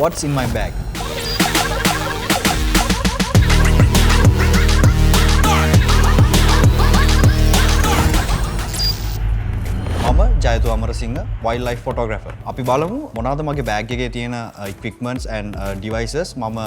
What's in my bag? මම ජයතු Amarasinghe wildlife photographer. අපි බලමු මොනවාද මගේ bag එකේ තියෙන equipments and devices මම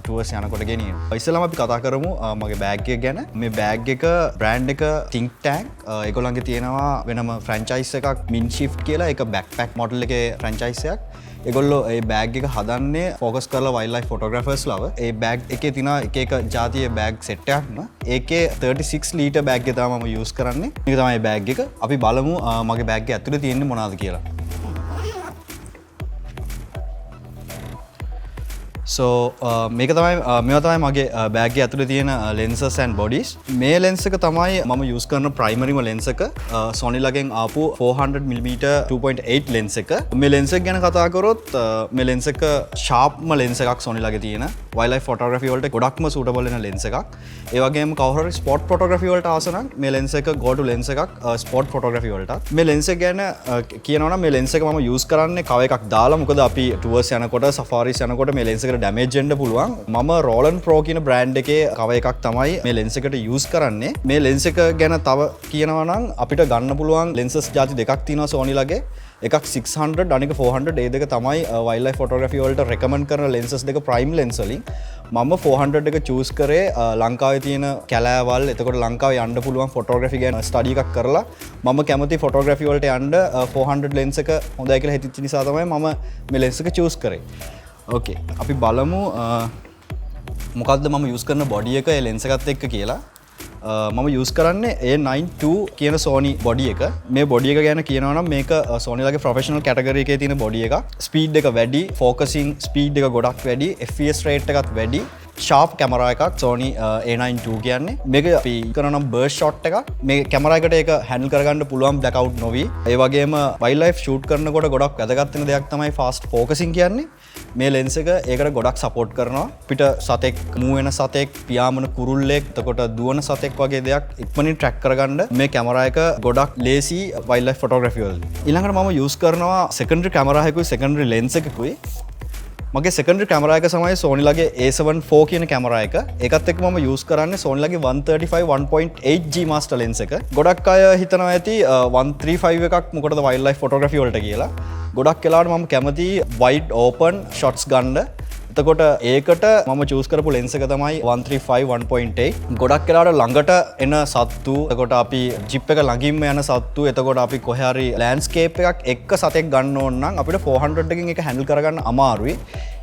tours යනකොට ගෙනියන. ඉස්සෙල්ලාම අපි කතා කරමු මගේ bag එක ගැන. මේ bag එක brand එක Think Tank. ඒගොල්ලන්ගේ තියෙනවා වෙනම franchise එකක් Minshift කියලා. ඒක backpack model එකේ franchise එකක්. ඒගොල්ලෝ ඒ බෑග් එක හදන්නේ ෆෝකස් කරලා වයිල්ඩ් ලයිෆ් ෆොටෝග්‍රැෆර්ස් ලව. ඒ බෑග් එකේ තියෙන එක එක ජාතියේ බෑග් සෙට් එකක්ම. ඒකේ 36 ලීටර් බෑග් එක තමයි මම යූස් කරන්නේ. මේක තමයි බෑග් එක. අපි බලමු මගේ බෑග් එක ඇතුලේ තියෙන්නේ මොනවද කියලා. So මේවා තමයි මගේ බෑග් එකේ ඇතුලේ තියෙන lenses and bodies. මේ lens එක තමයි මම use කරන primary lens එක. Sony ලගෙන් ආපු 400mm 2.8 lens එක. මේ lens එක ගැන කතා කරොත් මේ lens එක sharpම lens එකක් Sony ලගේ තියෙන. wildlife photography වලට ගොඩක්ම suitable වෙන lens එකක්. ඒ වගේම කවුරු හරි sport photography වලට ආස නම් මේ lens එක go to lens එකක් sport photography වලට. මේ lens එක ගැන කියනවා නම් මේ lens එක මම use කරන්නේ cover එකක් දාලා. මොකද අපි tours යනකොට safaris යනකොට මේ lens එකට damage වෙන්න පුළුවන්. මම Roland Pro කියන brand එකේ cover එකක් තමයි මේ lens එකට use කරන්නේ. මේ lens එක ගැන තව කියනවා නම් අපිට ගන්න පුළුවන් lenses ಜಾති දෙකක් තියෙනවා Sony ලගේ. එකක් 600 අනික 400. ඒ දෙක තමයි wildlife photography වලට recommend කරන lenses දෙක prime lens වලින්. මම 400 එක choose කරේ ලංකාවේ තියෙන කැලෑවල් එතකොට ලංකාවේ යන්න පුළුවන් photography ගැන study එකක් කරලා මම කැමති photography වලට යන්න 400 lens එක හොඳයි කියලා හිතච්ච නිසා තමයි මම මේ lens එක choose කරේ. Okay, අපි බලමු මොකක්ද මම use කරන body එක ඒ lens එකත් එක්ක කියලා. මම use කරන්නේ A92 කියන Sony body එක. මේ body එක ගැන කියනවා නම් මේක Sony ලගේ professional category එකේ තියෙන body එකක්. speed එක වැඩි, focusing speed එක ගොඩක් වැඩි, FPS rate එකත් වැඩි. sharp camera එකක් Sony A92 කියන්නේ. මේක අපි කරන නම් burst shot එකක්. මේ camera එකට ඒක handle කරගන්න පුළුවන් blackout නොවි. ඒ වගේම wildlife shoot කරනකොට ගොඩක් වැදගත් වෙන දෙයක් තමයි fast focusing කියන්නේ. මේ lens එක ඒකට ගොඩක් support කරනවා. අපිට සතෙක් move වෙන සතෙක්, පියාඹන කුරුල්ලෙක්, එතකොට දුවන සතෙක් වගේ දෙයක් ඉක්මනින් track කරගන්න මේ camera එක ගොඩක් lazy wildlife photography වලදී. ඊළඟට මම use කරනවා secondary camera එකකුයි secondary lens එකකුයි. මගේ secondary camera එක තමයි Sony ලගේ A7 IV කියන camera එක. ඒකත් එක්ක මම use කරන්නේ Sony ලගේ 135 1.8G master lens එක. ගොඩක් අය හිතනවා ඇති 135 එකක් මොකටද wildlife photography වලට කියලා. ගොඩක් වෙලාවට මම කැමති wide open shots ගන්න. එතකොට ඒකට මම choose කරපු lens එක තමයි 135 1.8. ගොඩක් වෙලාවට ළඟට එන සත්තු, එතකොට අපි jeep එක ළඟින්ම යන සත්තු, එතකොට අපි කොහේ හරි landscape එකක් එක්ක සතෙක් ගන්න ඕන නම් අපිට 400 එකකින් ඒක handle කරගන්න අමාරුයි.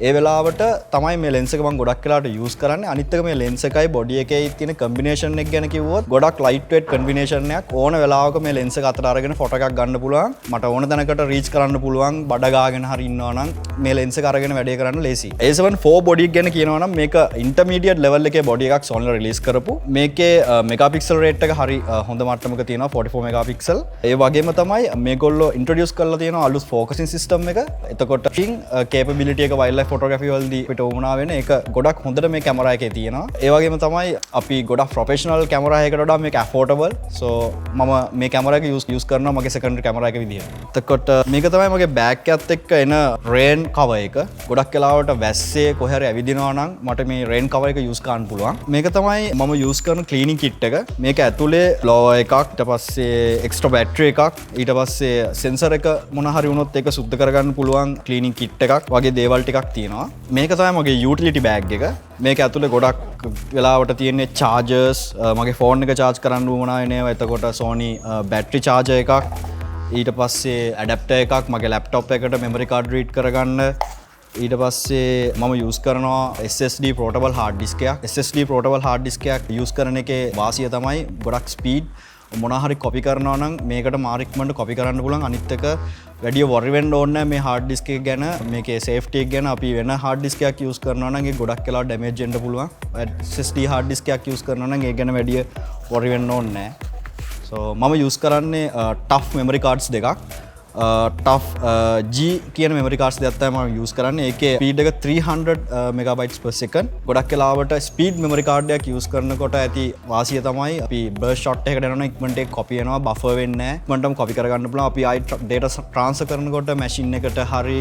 ඒ වෙලාවට තමයි මේ lens එක මම ගොඩක් වෙලාවට use කරන්නේ. අනිත් එක මේ lens එකයි body එකේ තියෙන combination එක ගැන කිව්වොත් ගොඩක් lightweight combination එකක්. ඕන වෙලාවක මේ lens එක අතට අරගෙන photo එකක් ගන්න පුළුවන්. මට ඕන තැනකට reach කරන්න පුළුවන්. බඩ ගාගෙන හරි ඉන්නවා නම් මේ lens එක අරගෙන වැඩේ කරන්න ලේසි. A7 IV body එක ගැන කියනවා නම් මේක intermediate level එකේ body එකක් Sony release කරපු. මේකේ megapixel rate එක හරි හොඳ මට්ටමක තියෙනවා 44 megapixel. ඒ වගේම තමයි මේගොල්ලෝ introduce කරලා තියෙනවා අලුත් focusing system එක. එතකොට capability එක wildlife photography වලදී අපිට උමනා වෙන ඒක ගොඩක් හොඳට මේ කැමරා එකේ තියෙනවා. ඒ වගේම තමයි අපි ගොඩක් professional කැමරා එකකට වඩා මේක affordable. so මම මේ කැමරා එක use කරනවා මගේ secondary කැමරා එක විදියට. එතකොට මේක තමයි මගේ bag එකත් එක්ක එන rain cover එක. ගොඩක් වෙලාවට වැස්සේ කොහේ හරි ඇවිදිනවා නම් මට මේ rain cover එක use කරන්න පුළුවන්. මේක තමයි මම use කරන cleaning kit එක. මේක ඇතුලේ blower එකක්, ඊට පස්සේ extra battery එකක්, ඊට පස්සේ sensor එක මොන හරි වුණොත් ඒක සුද්ධ කරගන්න පුළුවන් cleaning kit එකක් වගේ දේවල් ටිකක් තියෙනවා. මේක තමයි මගේ utility bag එක. මේක ඇතුලේ ගොඩක් වෙලාවට තියෙන්නේ chargers, මගේ phone එක charge කරන්න උවමනා වෙනවා. එතකොට Sony battery charger එකක්, ඊට පස්සේ adapter එකක් මගේ laptop එකට memory card read කරගන්න. ඊට පස්සේ මම use කරනවා SSD portable hard disk එකක්. SSD portable hard disk එකක් use කරන එකේ වාසිය තමයි ගොඩක් speed. මොනවා හරි copy කරනවා නම් මේකට මාර ඉක්මනට copy කරන්න පුළුවන්. අනිත් එක වැඩි worry වෙන්න ඕනේ නැහැ මේ hard disk එක ගැන. මේකේ safety එක ගැන අපි වෙන hard disk එකක් use කරනවා නම් ඒක ගොඩක් වෙලා damage වෙන්න පුළුවන්. SSD hard disk එකක් use කරනවා නම් ඒක ගැන වැඩි worry වෙන්න ඕනේ නැහැ. so මම use කරන්නේ tough memory cards දෙකක්. ටෆ් G කියන මෙමරි කාඩ්ස් දෙකක් තමයි මම යූස් කරන්නේ. ඒකේ ස්පීඩ් එක 300 මෙගාබයිට්ස් per second. ගොඩක් වෙලාවට ස්පීඩ් මෙමරි කාඩ් එකක් යූස් කරනකොට ඇති වාසිය තමයි අපි බර්ස්ට් ෂොට් එකකට යනවනම් ඉක්මනට ඒක කොපි වෙනවා, බෆර් වෙන්නේ නැහැ. ඉක්මනටම කොපි කරගන්න පුළුවන්. අපි ආයි data transfer කරනකොට මැෂින් එකට හරි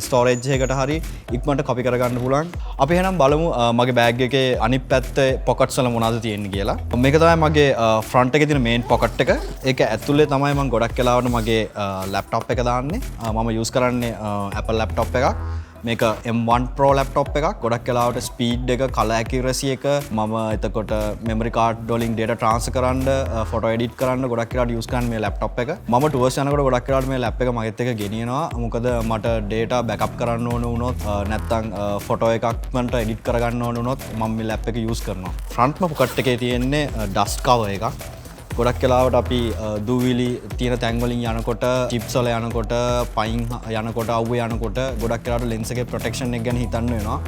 ස්ටෝරේජ් එකකට හරි ඉක්මනට කොපි කරගන්න පුළුවන්. අපි එහෙනම් බලමු මගේ බෑග් එකේ අනිත් පැත්තේ පොකට්ස් වල මොනවද තියෙන්නේ කියලා. මේක තමයි මගේ ෆ්‍රන්ට් එකේ තියෙන මේන් පොකට් එක. ඒක ඇතුලේ තමයි මම ගොඩක් වෙලාවට මගේ ලැප්ටොප් එක දාන්නේ. මම යූස් කරන්නේ Apple ලැප්ටොප් එකක්. මේක M1 Pro ලැප්ටොප් එකක්. ගොඩක් වෙලාවට ස්පීඩ් එක, කලර් ඇකියුරසි එක, මම එතකොට මෙමරි කාඩ් වලින් data transfer කරන්න, ෆොටෝ එඩිට් කරන්න ගොඩක් වෙලාවට යූස් කරන්නේ මේ ලැප්ටොප් එක. මම ටුවර්ස් යනකොට ගොඩක් වෙලාවට මේ ලැප් එක මගෙත් එක ගෙනියනවා. මොකද මට data backup කරන්න ඕන වුණොත් නැත්නම් ෆොටෝ එකක් මන්ට එඩිට් කරගන්න ඕන වුණොත් මම මේ ලැප් එක යූස් කරනවා. ෆ්‍රන්ට්ම පොකට් එකේ තියෙන්නේ ඩස්ට් කවර් එකක්. ගොඩක් වෙලාවට අපි දූවිලි තියෙන තැන් වලින් යනකොට, චිප්ස් වල යනකොට, පයින් යනකොට, අවුවේ යනකොට ගොඩක් වෙලාවට ලෙන්ස් එකේ ප්‍රොටෙක්ෂන් එක ගැන හිතන්න වෙනවා.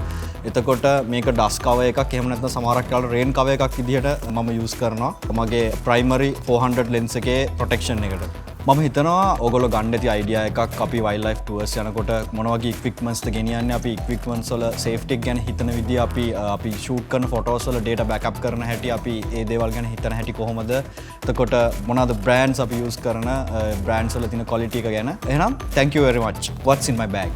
එතකොට මේක ඩස්ට් කවර් එකක්, එහෙම නැත්නම් සමහරක් වෙලාවට රේන් කවර් එකක් විදිහට මම යූස් කරනවා මගේ ප්‍රයිමරි 400 ලෙන්ස් එකේ ප්‍රොටෙක්ෂන් එකට. මම හිතනවා ඔයගොල්ලෝ ගන්න ඇති අයිඩියා එකක්. අපි වයිල්ඩ් ලයිෆ් ටුවර්ස් යනකොට මොන වගේ ඉක්විප්මන්ට්ස්ද ගෙනියන්නේ, අපි ඉක්විප්මන්ට්ස් වල සේෆ්ටි එක ගැන හිතන විදිය, අපි ෂූට් කරන ෆොටෝස් වල data backup කරන හැටි, අපි ඒ දේවල් ගැන හිතන හැටි කොහොමද, එතකොට මොනවාද බ්‍රෑන්ඩ්ස් අපි යූස් කරන බ්‍රෑන්ඩ්ස් වල තියෙන ක්වොලිටි එක ගැන. එහෙනම් thank you very much. What's in my bag?